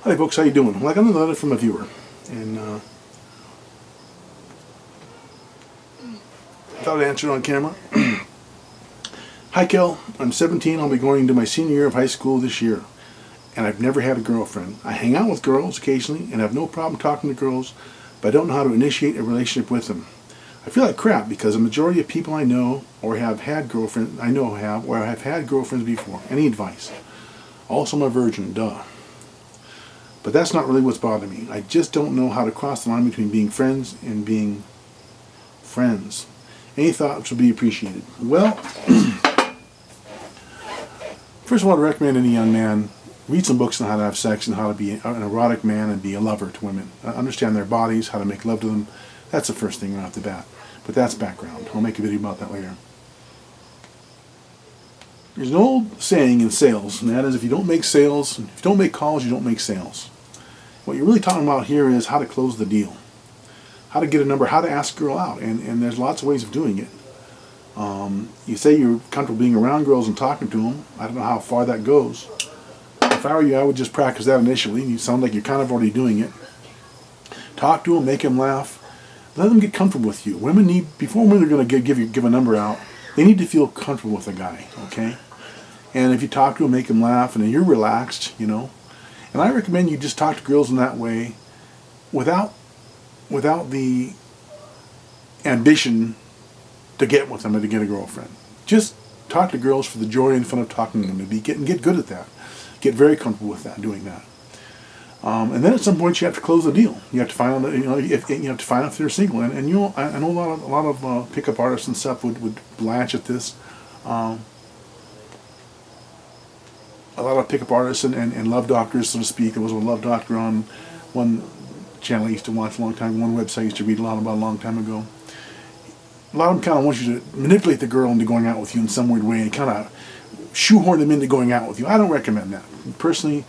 Hi folks, how you doing? Well, I got another letter from a viewer, and I thought I'd answer it on camera. Hi Kel, I'm 17, I'll be going into my senior year of high school this year, and I've never had a girlfriend. I hang out with girls occasionally, and have no problem talking to girls, but I don't know how to initiate a relationship with them. I feel like crap because the majority of people I know or have had girlfriends, have had girlfriends before. Any advice? Also, I'm a virgin, duh. But that's not really what's bothering me. I just don't know how to cross the line between being friends and being friends. Any thoughts would be appreciated. Well, first of all, I'd recommend any young man read some books on how to have sex and how to be an erotic man and be a lover to women. Understand their bodies, how to make love to them. That's the first thing right off the bat. But that's background. I'll make a video about that later. There's an old saying in sales, and that is if you don't make sales, if you don't make calls, you don't make sales. What you're really talking about here is how to close the deal, how to get a number, how to ask a girl out, and there's lots of ways of doing it. You say you're comfortable being around girls and talking to them. I don't know how far that goes. If I were you, I would just practice that initially. You sound like you're kind of already doing it. Talk to them, make them laugh, let them get comfortable with you. Women need, before women are going to give a number out, they need to feel comfortable with a guy, okay? And if you talk to them, make them laugh, and then you're relaxed, you know. And I recommend you just talk to girls in that way without the ambition to get with them or to get a girlfriend. Just talk to girls for the joy and fun of talking to them and get good at that. Get very comfortable with that, doing that. And then at some point you have to close the deal. You have to find out, if they're single. And you know, I know a lot of pickup artists and stuff would blanch at this. A lot of pickup artists and love doctors, so to speak. There was a love doctor on one channel I used to watch a long time, one website I used to read a lot about a long time ago. A lot of them kind of want you to manipulate the girl into going out with you in some weird way and kind of shoehorn them into going out with you. I don't recommend that. Personally,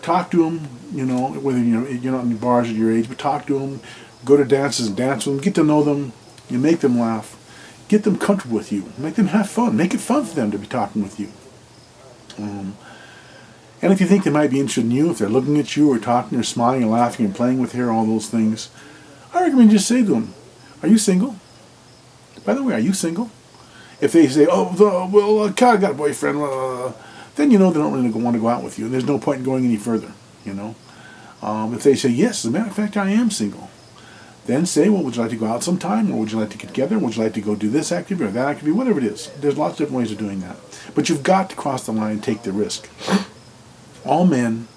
talk to them, you know, whether you're not in bars at your age, but talk to them, go to dances and dance with them, get to know them, you make them laugh, get them comfortable with you, make them have fun, make it fun for them to be talking with you. And if you think they might be interested in you, if they're looking at you or talking or smiling and laughing and playing with hair, all those things, I recommend you just say to them, are you single? By the way, are you single? If they say, I got a boyfriend, then you know they don't really want to go out with you. And there's no point in going any further, you know. If they say, yes, as a matter of fact, I am single, then say, well, would you like to go out sometime? Or would you like to get together? Would you like to go do this activity or that activity? Whatever it is. There's lots of different ways of doing that. But you've got to cross the line and take the risk. All men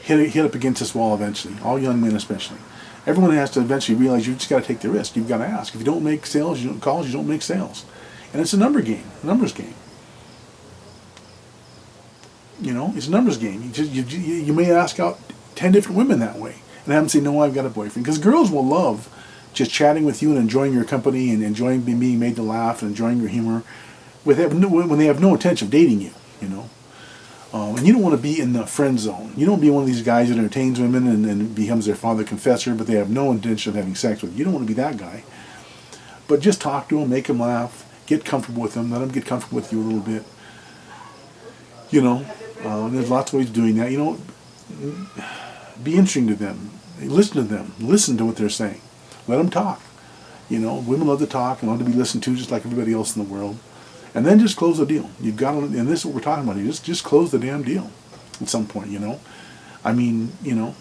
hit up against this wall eventually. All young men especially. Everyone has to eventually realize you've just got to take the risk. You've got to ask. If you don't make sales, you don't calls, you don't make sales. And it's a numbers game. You know, it's a numbers game. You may ask out 10 different women that way and have them say, no, I've got a boyfriend. Because girls will love just chatting with you and enjoying your company and enjoying being made to laugh and enjoying your humor when they have no intention of dating you, you know. And you don't want to be in the friend zone. You don't be one of these guys that entertains women and becomes their father confessor, but they have no intention of having sex with you. You don't want to be that guy. But just talk to them, make them laugh, get comfortable with them, let them get comfortable with you a little bit. You know, there's lots of ways of doing that. You know, be interesting to them. Listen to them. Listen to what they're saying. Let them talk. You know, women love to talk and love to be listened to just like everybody else in the world. And then just close the deal. You've got to, and this is what we're talking about here, just close the damn deal at some point, you know. I mean, you know,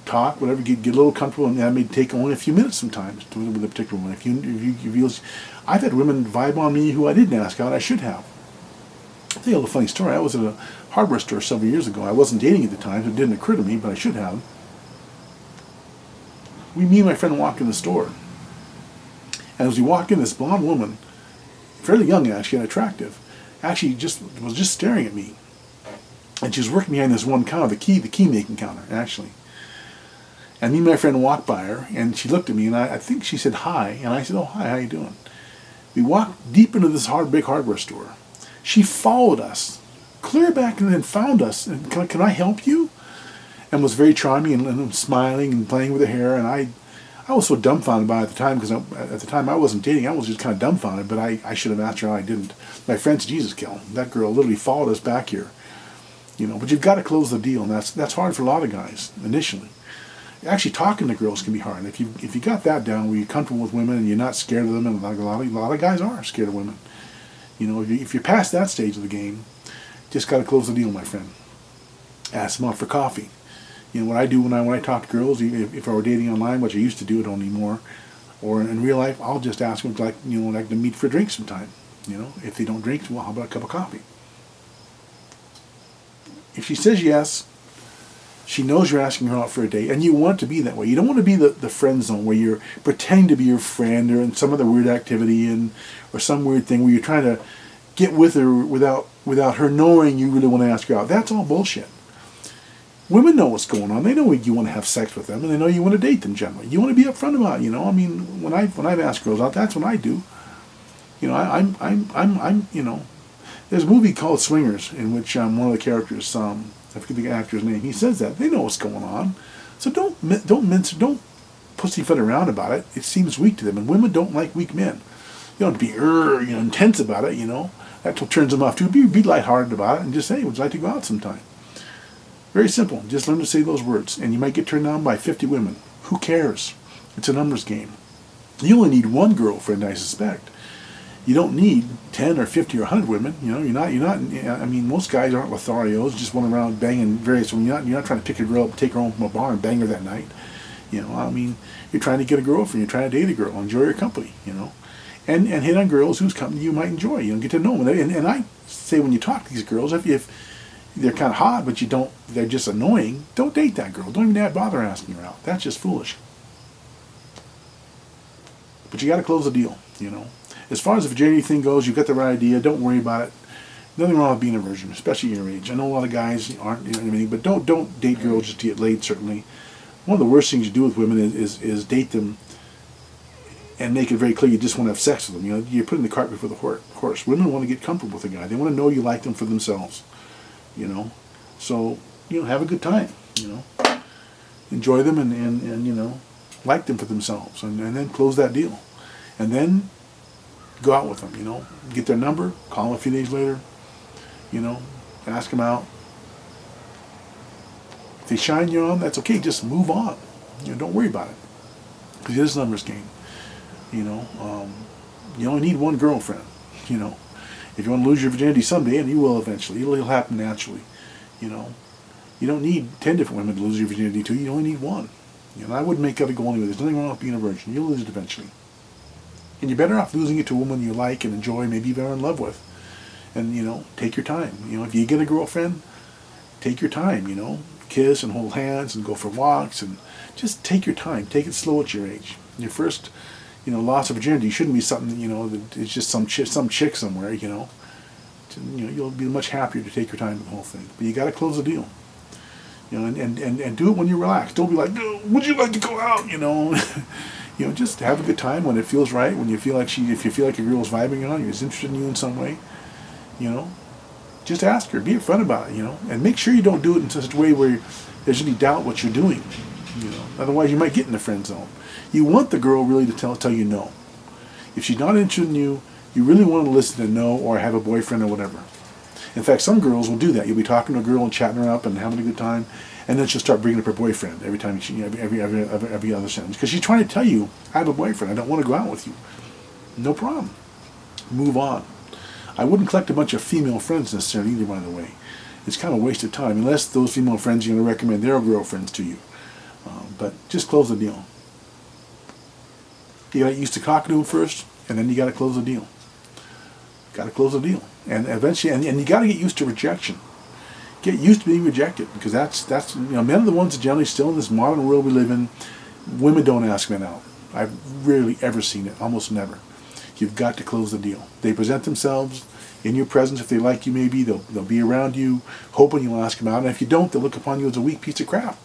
talk, whatever, get a little comfortable, and that may take only a few minutes sometimes with a particular woman. If you I've had women vibe on me who I didn't ask out, I should have. I'll tell you a funny story. I was at a hardware store several years ago. I wasn't dating at the time, so it didn't occur to me, but I should have. Me and my friend walked in the store. And as we walked in, this blonde woman, fairly young actually and attractive, actually was just staring at me. And she was working behind this one counter, the key making counter, actually. And me and my friend walked by her, and she looked at me, and I think she said hi, and I said, oh, hi, how you doing? We walked deep into this big hardware store. She followed us, clear back, and then found us, and can I help you? And was very charming and smiling and playing with her hair, and I was so dumbfounded by it at the time, because at the time I wasn't dating. I was just kind of dumbfounded, but I should have asked her, I didn't. My friend said, Jesus, Kel, that girl literally followed us back here. But you've got to close the deal, and that's hard for a lot of guys initially. Actually, talking to girls can be hard. If you got that down, where you're comfortable with women and you're not scared of them, and like a lot of guys are scared of women. If you're past that stage of the game, just got to close the deal, my friend. Ask them out for coffee. What I do when I talk to girls, if I were dating online, which I used to do, I don't anymore, or in real life, I'll just ask them like to meet for a drink sometime. If they don't drink, well, how about a cup of coffee? If she says yes, she knows you're asking her out for a date, and you want it to be that way. You don't want to be the friend zone where you're pretending to be your friend or in some other weird activity or some weird thing where you're trying to get with her without her knowing you really want to ask her out. That's all bullshit. Women know what's going on. They know you want to have sex with them, and they know you want to date them generally. You want to be upfront about it, when I've asked girls out, that's what I do. There's a movie called Swingers in which one of the characters, I forget the actor's name, he says that. They know what's going on. So don't pussyfoot around about it. It seems weak to them, and women don't like weak men. You don't have to be intense about it, That's what turns them off too. Be lighthearted about it and just say, would you like to go out sometime? Very simple. Just learn to say those words, and you might get turned down by 50 women. Who cares? It's a numbers game. You only need one girlfriend, I suspect. You don't need 10 or 50 or 100 women. You're not. Most guys aren't Lotharios, just run around banging various women. You're not trying to pick a girl up, take her home from a bar, and bang her that night. You're trying to get a girlfriend. You're trying to date a girl, enjoy her company. And hit on girls whose company you might enjoy. Get to know them. And I say when you talk to these girls, if they're kind of hot, but they're just annoying, don't date that girl. Don't even bother asking her out. That's just foolish. But you got to close the deal. As far as the virginity thing goes, you've got the right idea. Don't worry about it. Nothing wrong with being a virgin, especially your age. I know a lot of guys aren't, but don't date girls just to get laid, certainly. One of the worst things you do with women is date them and make it very clear you just want to have sex with them. You're putting the cart before the horse. Women want to get comfortable with a guy. They want to know you like them for themselves. So, have a good time, Enjoy them and like them for themselves. And then close that deal. And then go out with them, get their number, call them a few days later, ask them out. If they shine you on, that's okay, just move on. Don't worry about it. Because it is a numbers game. You only need one girlfriend, If you want to lose your virginity someday, and you will eventually, it'll happen naturally, You don't need 10 different women to lose your virginity to, you only need one. I wouldn't make that a goal anyway. There's nothing wrong with being a virgin. You'll lose it eventually. And you're better off losing it to a woman you like and enjoy, maybe even are in love with. And, take your time. If you get a girlfriend, take your time, Kiss and hold hands and go for walks and just take your time. Take it slow at your age. Your first, loss of virginity shouldn't be something, that it's just some chick somewhere, You'll be much happier to take your time with the whole thing. But you got to close the deal. And do it when you're relaxed. Don't be like, would you like to go out, just have a good time when it feels right, when you feel like if you feel like a girl's vibing on you, is interested in you in some way, just ask her, be upfront about it, and make sure you don't do it in such a way where there's any doubt what you're doing, otherwise you might get in the friend zone. You want the girl really to tell you no. If she's not interested in you, you really want to listen to no or have a boyfriend or whatever. In fact, some girls will do that. You'll be talking to a girl and chatting her up and having a good time, and then she'll start bringing up her boyfriend every time every other sentence, because she's trying to tell you, I have a boyfriend, I don't want to go out with you. No problem. Move on. I wouldn't collect a bunch of female friends necessarily either, by the way. It's kind of a waste of time, unless those female friends you're going to recommend their girlfriends to you. But just close the deal. You got to get used to talking to them first, and then you got to close the deal. Got to close the deal, and eventually, and you got to get used to rejection. Get used to being rejected, because that's men are the ones that generally still in this modern world we live in. Women don't ask men out. I've rarely ever seen it, almost never. You've got to close the deal. They present themselves in your presence. If they like you, maybe they'll be around you, hoping you'll ask them out. And if you don't, they'll look upon you as a weak piece of crap.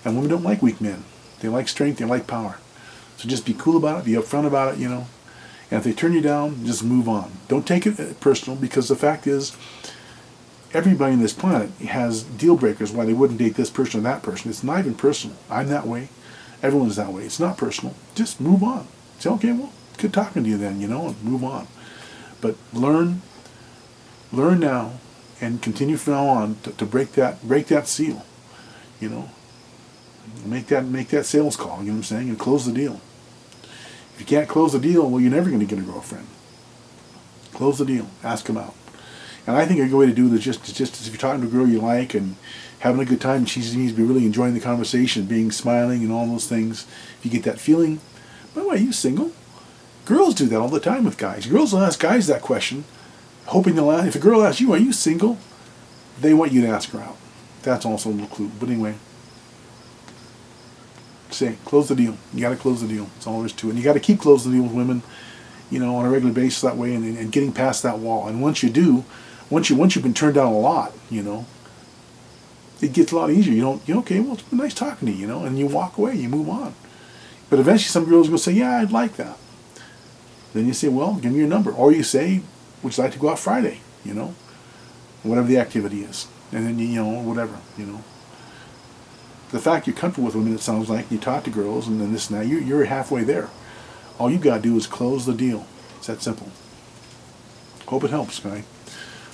And women don't like weak men. They like strength. They like power. So just be cool about it. Be upfront about it. And if they turn you down, just move on. Don't take it personal, because the fact is, everybody on this planet has deal breakers why they wouldn't date this person or that person. It's not even personal. I'm that way. Everyone's that way. It's not personal. Just move on. Say, okay, well, good talking to you then, and move on. But learn now and continue from now on to break that seal. You know, make that sales call. You know what I'm saying, and close the deal. If you can't close the deal, well, you're never going to get a girlfriend. Close the deal. Ask them out. And I think a good way to do it is just if you're talking to a girl you like and having a good time, and she needs to be really enjoying the conversation, being smiling and all those things. If you get that feeling, by the way, are you single? Girls do that all the time with guys. Girls will ask guys that question, hoping they'll ask. If a girl asks you, are you single? They want you to ask her out. That's also a little clue. But anyway, say, close the deal. You got to close the deal. That's all there is to it. And you got to keep closing the deal with women, you know, on a regular basis that way, and getting past that wall. And once you do, once you've been turned down a lot, you know, it gets a lot easier. Okay, well, it's been nice talking to you, you know, and you walk away, you move on. But eventually some girls will say, yeah, I'd like that. Then you say, well, give me your number. Or you say, would you like to go out Friday, you know, whatever the activity is. And then, you know, whatever, you know. The fact you're comfortable with women, it sounds like, you talk to girls and then this and that, you're halfway there. All you got to do is close the deal. It's that simple. Hope it helps, guy.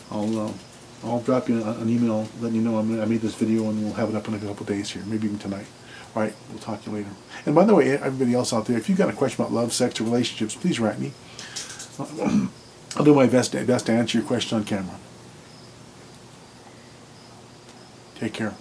I'll drop you an email letting you know I made this video, and we'll have it up in a couple days here, maybe even tonight. All right, we'll talk to you later. And by the way, everybody else out there, if you've got a question about love, sex, or relationships, please write me. I'll do my best to answer your question on camera. Take care.